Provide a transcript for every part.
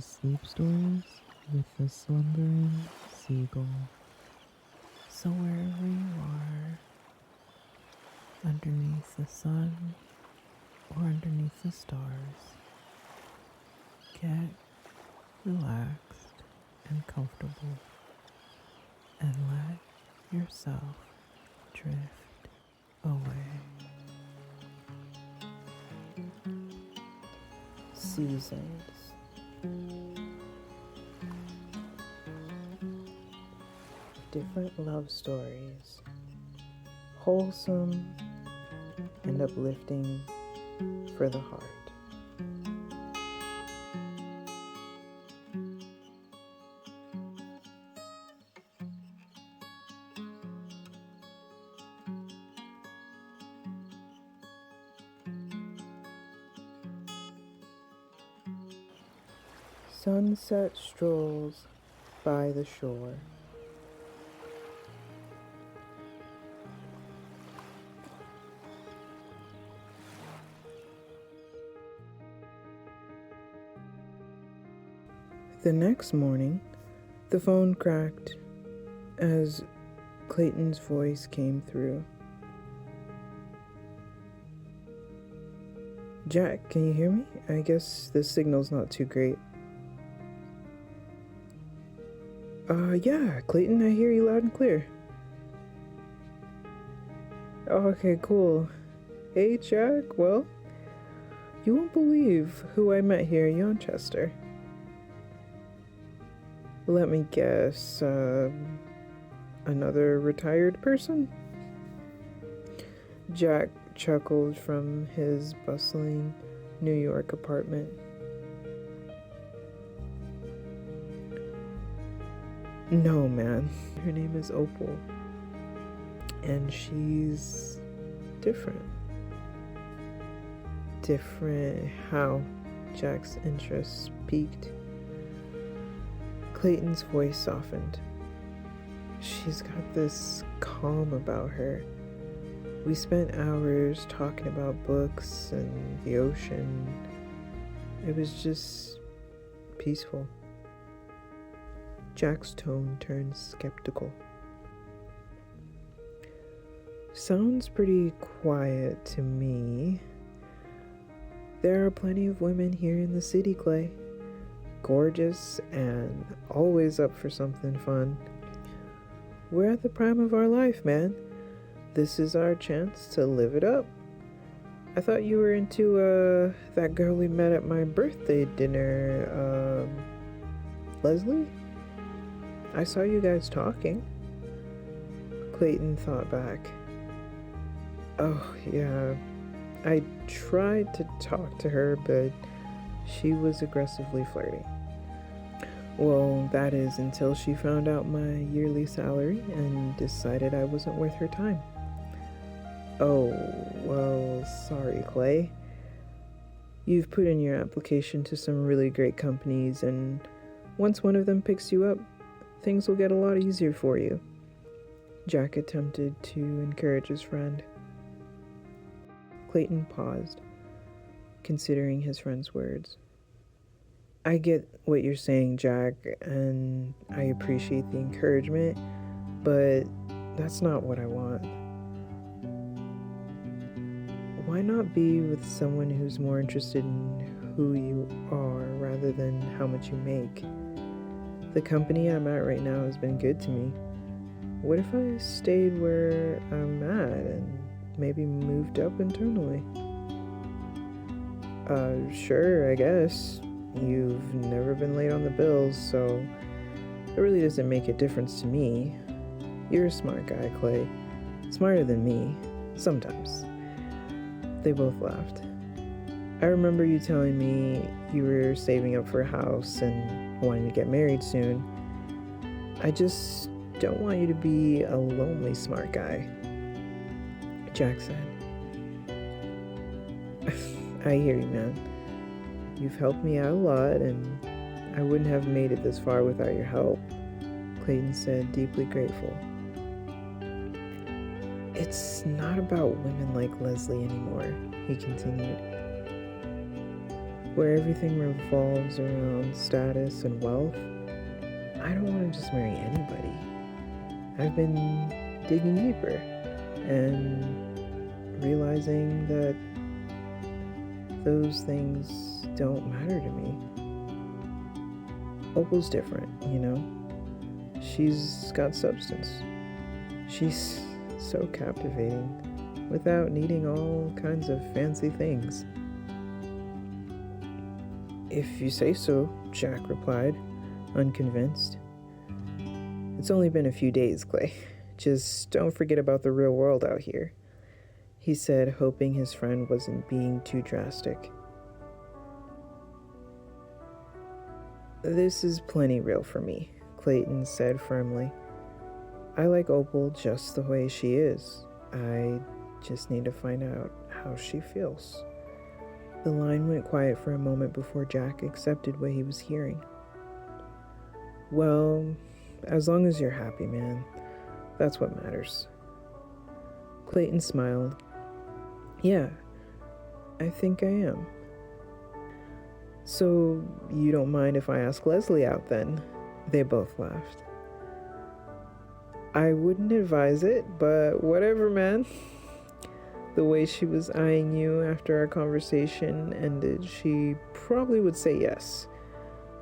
to Sleep Stories with the Slumbering Seagull. So wherever you are, underneath the sun or underneath the stars, get relaxed and comfortable and let yourself drift away. Seasons. Different love stories, wholesome and uplifting for the heart. Sunset strolls by the shore. The next morning, the phone cracked as Clayton's voice came through. Jack, can you hear me? I guess the signal's not too great. Yeah, Clayton, I hear you loud and clear. Oh, okay, cool. Hey, Jack, well, you won't believe who I met here in Yawnchester. Let me guess, another retired person? Jack chuckled from his bustling New York apartment. No, man. Her name is Opal. And she's different. Different how? Jack's interest piqued. Clayton's voice softened. She's got this calm about her. We spent hours talking about books and the ocean. It was just peaceful. Jack's tone turned skeptical. Sounds pretty quiet to me. There are plenty of women here in the city, Clay. Gorgeous and always up for something fun. We're at the prime of our life, man. This is our chance to live it up. I thought you were into, that girl we met at my birthday dinner, Leslie? I saw you guys talking. Clayton thought back. Oh, yeah. I tried to talk to her, but she was aggressively flirting. Well, that is until she found out my yearly salary and decided I wasn't worth her time. Oh, well, sorry, Clay. You've put in your application to some really great companies, and once one of them picks you up, things will get a lot easier for you. Jack attempted to encourage his friend. Clayton paused, considering his friend's words. I get what you're saying, Jack, and I appreciate the encouragement, but that's not what I want. Why not be with someone who's more interested in who you are rather than how much you make? The company I'm at right now has been good to me. What if I stayed where I'm at and maybe moved up internally? Sure, I guess. You've never been late on the bills, so it really doesn't make a difference to me. You're a smart guy, Clay. Smarter than me, sometimes. They both laughed. I remember you telling me you were saving up for a house and wanting to get married soon. I just don't want you to be a lonely smart guy, Jack said. I hear you, man. You've helped me out a lot, and I wouldn't have made it this far without your help, Clayton said, deeply grateful. It's not about women like Leslie anymore, he continued. where everything revolves around status and wealth, I don't want to just marry anybody. I've been digging deeper and realizing that those things don't matter to me. Opal's different, you know? She's got substance. She's so captivating without needing all kinds of fancy things. If you say so, Jack replied, unconvinced. It's only been a few days, Clay. Just don't forget about the real world out here, he said, hoping his friend wasn't being too drastic. This is plenty real for me, Clayton said firmly. I like Opal just the way she is. I just need to find out how she feels. The line went quiet for a moment before Jack accepted what he was hearing. Well, as long as you're happy, man, that's what matters. Clayton smiled. Yeah, I think I am. So, you don't mind if I ask Leslie out then? They both laughed. I wouldn't advise it, but whatever, man. The way she was eyeing you after our conversation ended, she probably would say yes,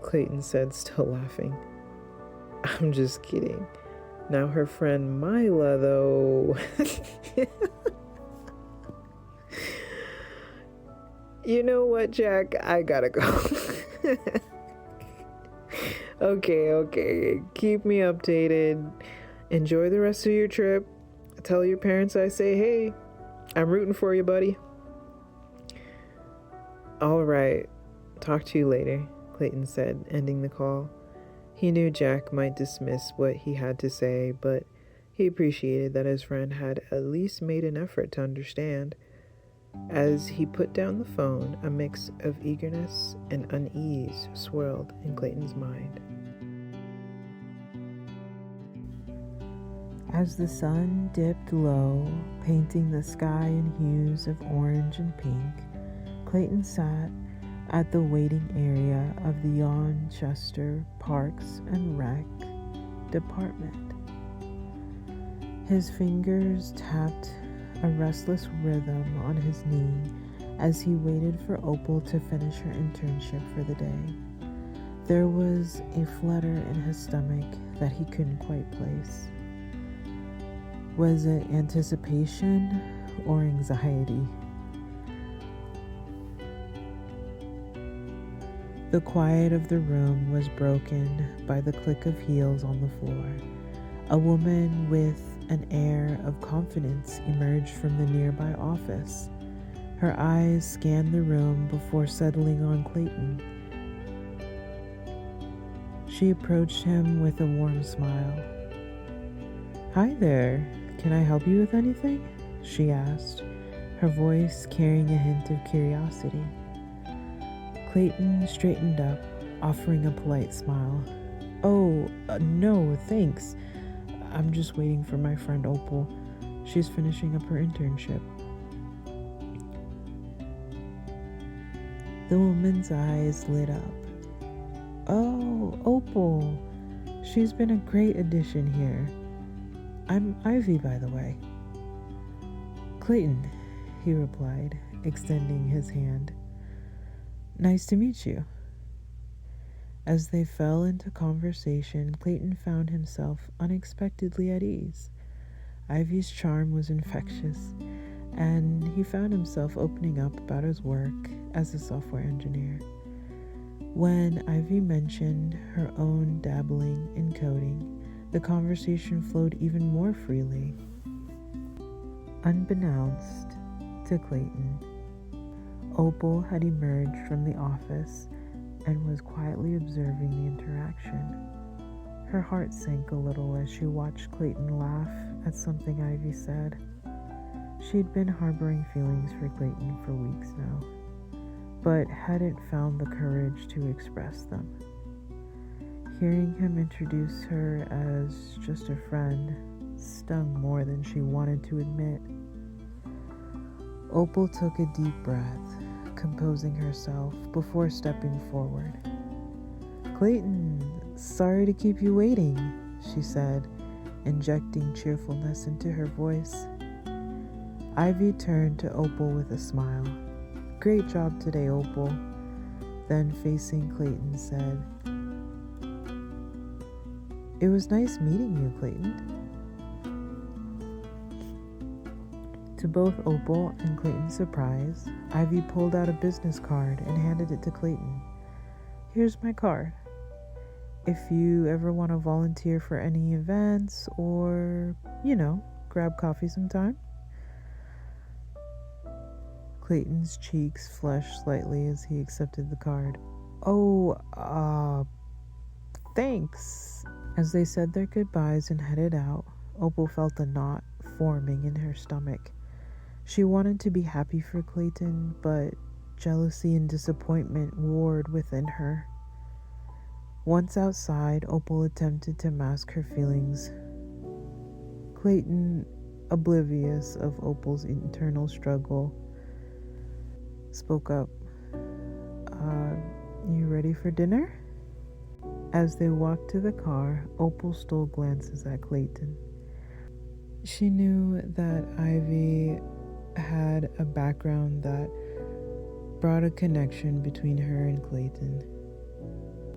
Clayton said, still laughing. I'm just kidding. Now her friend Mila, though... You know what, Jack? I gotta go. Okay. Keep me updated. Enjoy the rest of your trip. Tell your parents I say hey. I'm rooting for you, buddy. All right. Talk to you later, Clayton said, ending the call. He knew Jack might dismiss what he had to say, but he appreciated that his friend had at least made an effort to understand. As he put down the phone, a mix of eagerness and unease swirled in Clayton's mind. As the sun dipped low, painting the sky in hues of orange and pink, Clayton sat at the waiting area of the Yawnchester Parks and Rec department. His fingers tapped a restless rhythm on his knee as he waited for Opal to finish her internship for the day. There was a flutter in his stomach that he couldn't quite place. Was it anticipation or anxiety? The quiet of the room was broken by the click of heels on the floor. A woman with an air of confidence emerged from the nearby office. Her eyes scanned the room before settling on Clayton. She approached him with a warm smile. Hi there, can I help you with anything? She asked, her voice carrying a hint of curiosity. Clayton straightened up, offering a polite smile. No, thanks. I'm just waiting for my friend Opal. She's finishing up her internship. The woman's eyes lit up. Oh, Opal. She's been a great addition here. I'm Ivy, by the way. Clayton, he replied, extending his hand. Nice to meet you. As they fell into conversation, Clayton found himself unexpectedly at ease. Ivy's charm was infectious, and he found himself opening up about his work as a software engineer. When Ivy mentioned her own dabbling in coding, the conversation flowed even more freely. Unbeknownst to Clayton, Opal had emerged from the office and was quietly observing the interaction. Her heart sank a little as she watched Clayton laugh at something Ivy said. She'd been harboring feelings for Clayton for weeks now, but hadn't found the courage to express them. Hearing him introduce her as just a friend stung more than she wanted to admit. Opal took a deep breath, composing herself before stepping forward. "Clayton, sorry to keep you waiting," she said, injecting cheerfulness into her voice. Ivy turned to Opal with a smile. "Great job today, Opal." Then, facing Clayton, said, "It was nice meeting you, Clayton." To both Opal and Clayton's surprise, Ivy pulled out a business card and handed it to Clayton. "Here's my card. If you ever want to volunteer for any events or, grab coffee sometime." Clayton's cheeks flushed slightly as he accepted the card. "Oh, thanks." As they said their goodbyes and headed out, Opal felt a knot forming in her stomach. She wanted to be happy for Clayton, but jealousy and disappointment warred within her. Once outside, Opal attempted to mask her feelings. Clayton, oblivious of Opal's internal struggle, spoke up. You ready for dinner?" As they walked to the car, Opal stole glances at Clayton. She knew that Ivy had a background that brought a connection between her and Clayton,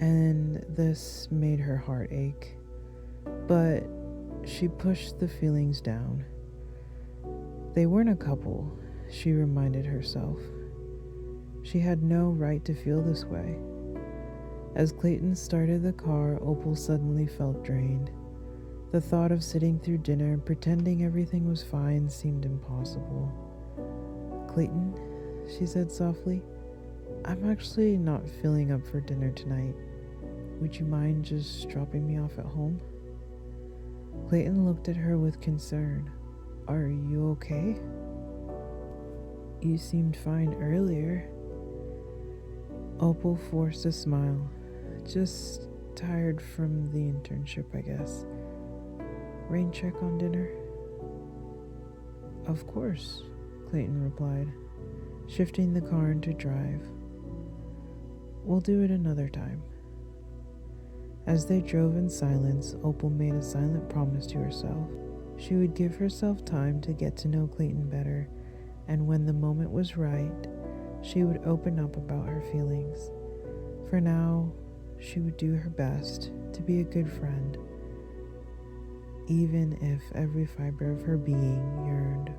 and this made her heart ache. But she pushed the feelings down. They weren't a couple, she reminded herself. She had no right to feel this way. As Clayton started the car, Opal suddenly felt drained. The thought of sitting through dinner and pretending everything was fine seemed impossible. "Clayton," she said softly, "I'm actually not feeling up for dinner tonight. Would you mind just dropping me off at home?" Clayton looked at her with concern. "Are you okay? You seemed fine earlier." Opal forced a smile. "Just tired from the internship, I guess. Rain check on dinner?" "Of course," Clayton replied, shifting the car into drive. "We'll do it another time." As they drove in silence, Opal made a silent promise to herself. She would give herself time to get to know Clayton better, and when the moment was right, she would open up about her feelings. For now, she would do her best to be a good friend, even if every fiber of her being yearned